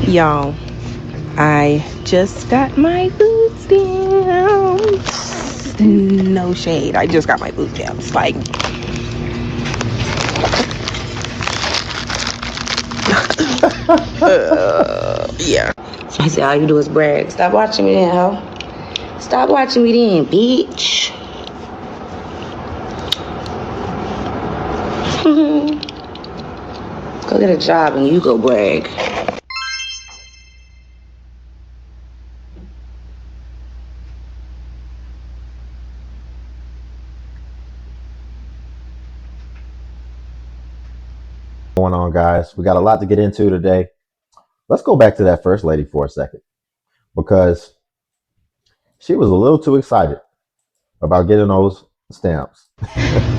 Y'all, I just got my food stamps. No shade. I just got my food stamps. Like, yeah. I said, all you do is brag. Stop watching me then, ho. Stop watching me then, bitch. Go get a job and you go brag. Going on, guys? We got a lot to get into today. Let's go back to that first lady for a second, because she was a little too excited about getting those stamps.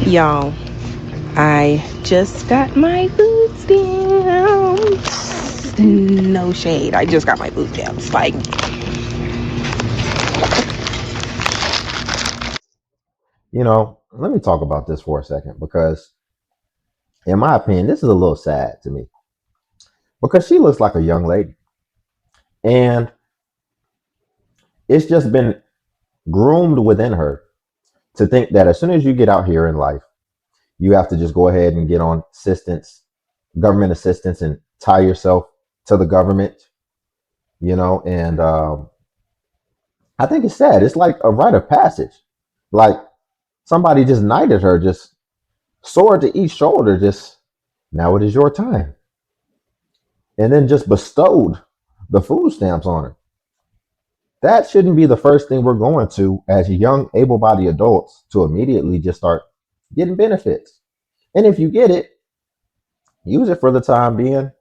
Y'all, I just got my food stamps. No shade. I just got my food stamps. Like, Let me talk about this for a second, because in my opinion, this is a little sad to me, because she looks like a young lady, and it's just been groomed within her to think that as soon as you get out here in life, you have to just go ahead and get on government assistance, and tie yourself to the government, and I think it's sad. It's like a rite of passage. Like somebody just knighted her, just sword to each shoulder, just now it is your time. And then just bestowed the food stamps on her. That shouldn't be the first thing we're going to as young, able bodied adults, to immediately just start getting benefits. And if you get it, use it for the time being.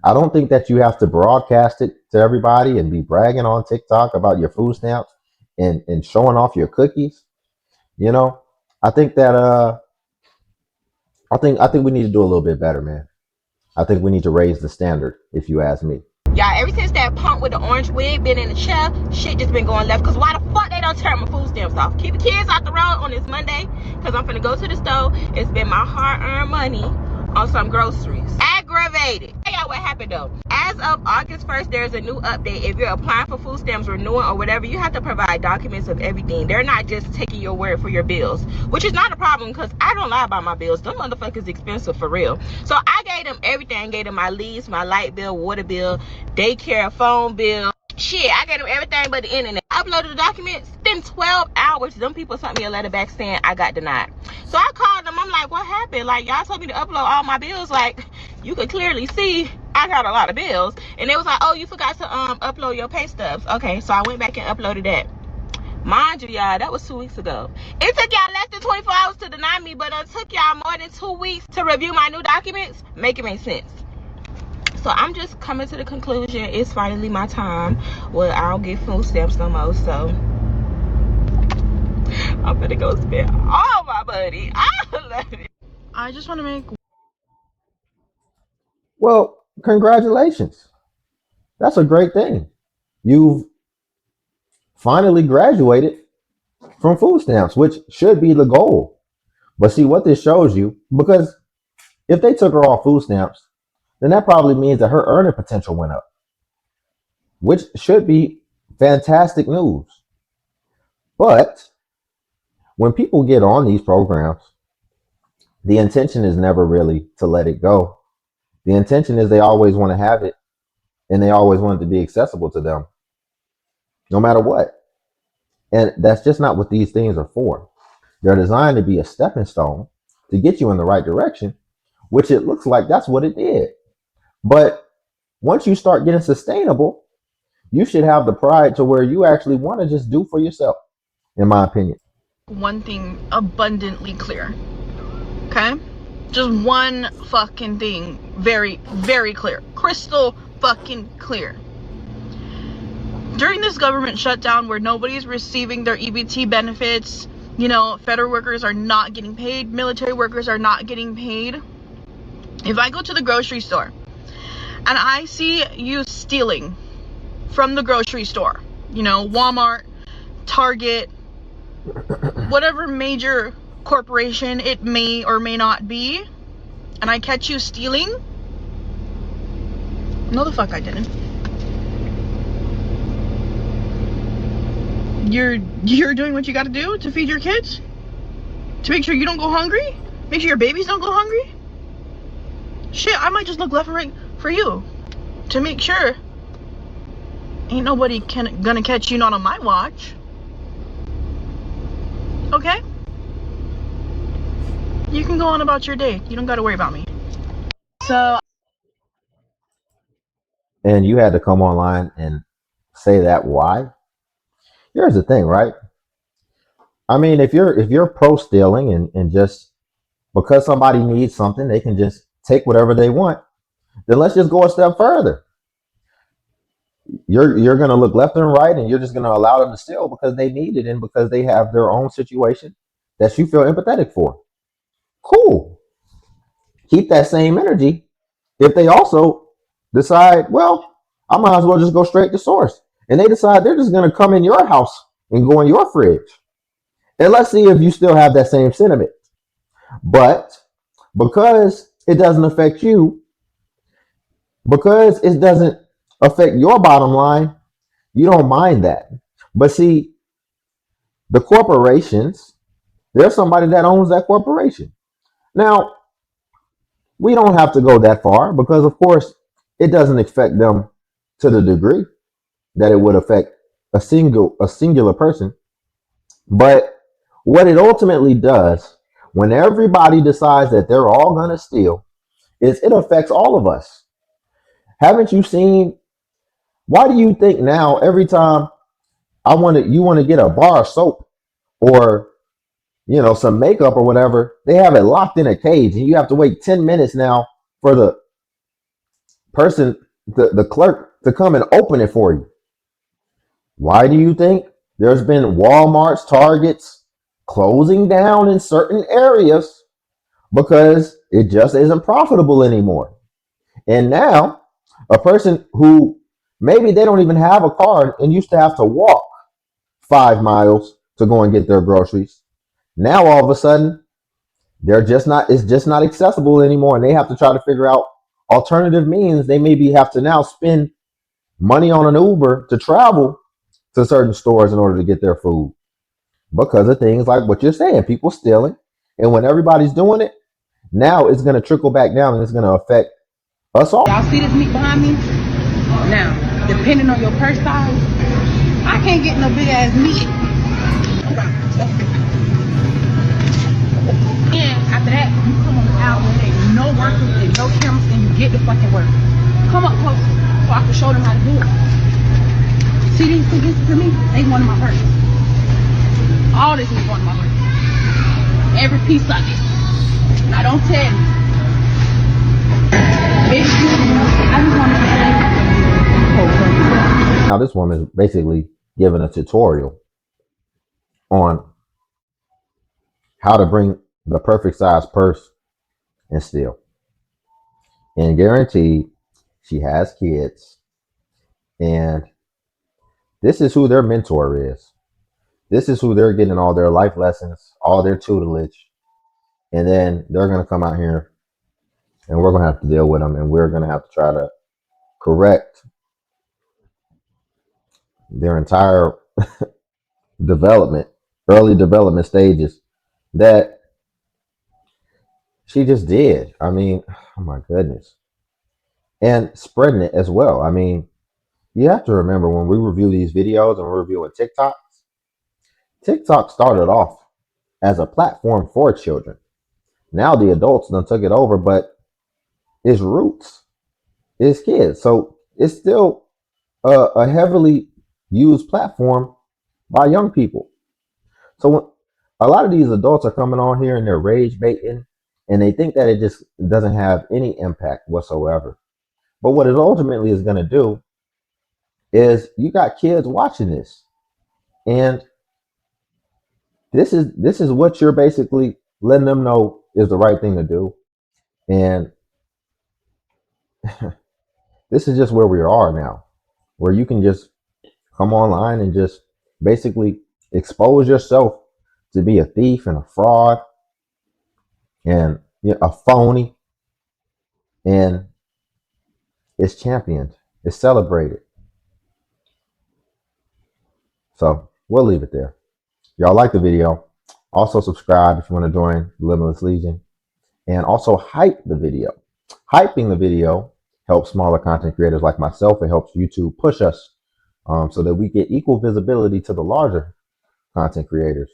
I don't think that you have to broadcast it to everybody and be bragging on TikTok about your food stamps and showing off your cookies. I think that I think we need to do a little bit better, man. I think we need to raise the standard, if you ask me. y'all, ever since that punk with the orange wig been in the chair, shit just been going left. Cause why the fuck they don't turn my food stamps off? Keep the kids out the road on this Monday, cause I'm finna go to the store and spend my hard-earned money on some groceries. Aggravated. Tell y'all what happened though. As of August 1st, there's a new update. If you're applying for food stamps, renewing or whatever, you have to provide documents of everything. They're not just taking your word for your bills, which is not a problem, because I don't lie about my bills. Them motherfuckers expensive for real. So I gave them everything. Gave them my lease, my light bill, water bill, daycare, phone bill. Shit, I gave them everything but the internet. I uploaded the documents. Within 12 hours, them people sent me a letter back saying I got denied. So I called them. I'm like, what happened? Like, y'all told me to upload all my bills. Like, you could clearly see I got a lot of bills. And they was like, oh, you forgot to upload your pay stubs. Okay, so I went back and uploaded that. Mind you, y'all, that was 2 weeks ago. It took y'all less than 24 hours to deny me, but it took y'all more than 2 weeks to review my new documents. Make it make sense. So I'm just coming to the conclusion it's finally my time where I don't get food stamps no more. So I'm gonna go spend all my money. I love it. I just want to make. Well, congratulations. That's a great thing. You've finally graduated from food stamps, which should be the goal. But see what this shows you, because if they took her off food stamps, then that probably means that her earning potential went up, which should be fantastic news. But when people get on these programs, the intention is never really to let it go. The intention is they always want to have it, and they always want it to be accessible to them, no matter what. And that's just not what these things are for. They're designed to be a stepping stone to get you in the right direction, which it looks like that's what it did. But once you start getting sustainable, you should have the pride to where you actually want to just do for yourself, in my opinion. One thing abundantly clear, okay? Just one fucking thing, very, very clear, crystal fucking clear. During this government shutdown where nobody's receiving their EBT benefits, federal workers are not getting paid, military workers are not getting paid. If I go to the grocery store and I see you stealing from the grocery store, Walmart, Target, whatever major corporation it may or may not be, and I catch you stealing, No, the fuck I didn't. You're doing what you gotta do to feed your kids? To make sure you don't go hungry? Make sure your babies don't go hungry? Shit, I might just look left and right for you. To make sure. Ain't nobody gonna catch you not on my watch. Okay? You can go on about your day. You don't gotta worry about me. So And you had to come online and say that why? Here's the thing, right? I mean, if you're pro stealing and just because somebody needs something, they can just take whatever they want, then let's just go a step further. You're gonna look left and right and you're just gonna allow them to steal because they need it and because they have their own situation that you feel empathetic for. Cool. Keep that same energy if they also decide, well, I might as well just go straight to source. And they decide they're just going to come in your house and go in your fridge. And let's see if you still have that same sentiment. But because it doesn't affect you, because it doesn't affect your bottom line, you don't mind that. But see, the corporations, there's somebody that owns that corporation. Now, we don't have to go that far because, of course, it doesn't affect them to the degree that it would affect a singular person. But what it ultimately does, when everybody decides that they're all gonna steal, is it affects all of us. Haven't you seen? Why do you think now every time you want to get a bar of soap or some makeup or whatever, they have it locked in a cage and you have to wait 10 minutes now for the person, the clerk, to come and open it for you? Why do you think there's been Walmarts, Targets closing down in certain areas? Because it just isn't profitable anymore. And now, a person who maybe they don't even have a car and used to have to walk 5 miles to go and get their groceries, now all of a sudden it's just not accessible anymore, and they have to try to figure out alternative means. They maybe have to now spend money on an Uber to travel to certain stores in order to get their food because of things like what you're saying, people stealing. And when everybody's doing it, now it's going to trickle back down and it's going to affect us all. Y'all see this meat behind me? Now, depending on your purse size, I can't get no big ass meat. And after that, you come on the aisle where there ain't no workers and no cameras and you get the fucking work. Come up close so I can show them how to do it. See these tickets to me? They one of my purse. All this is one of my purse. Every piece of it. Now don't tell me. I just want to say. Now this woman is basically giving a tutorial on how to bring the perfect size purse and steal. And guaranteed, she has kids. And this is who their mentor is. This is who they're getting all their life lessons, all their tutelage. And then they're going to come out here and we're going to have to deal with them. And we're going to have to try to correct their entire early development stages that she just did. I mean, oh my goodness. And spreading it as well. I mean, you have to remember when we review these videos and we're reviewing TikTok started off as a platform for children. Now the adults done took it over, but its roots is kids. So it's still a heavily used platform by young people. So when a lot of these adults are coming on here and they're rage baiting and they think that it just doesn't have any impact whatsoever. But what it ultimately is going to do is you got kids watching this, and this is what you're basically letting them know is the right thing to do. And this is just where we are now, where you can just come online and just basically expose yourself to be a thief and a fraud and a phony, and It's championed. It's celebrated. So we'll leave it there. Y'all like the video. Also subscribe if you want to join the Limitless Legion. And also hype the video. Hyping the video helps smaller content creators like myself. It helps YouTube push us so that we get equal visibility to the larger content creators.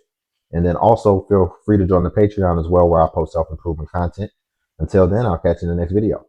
And then also feel free to join the Patreon as well, where I post self-improvement content. Until then, I'll catch you in the next video.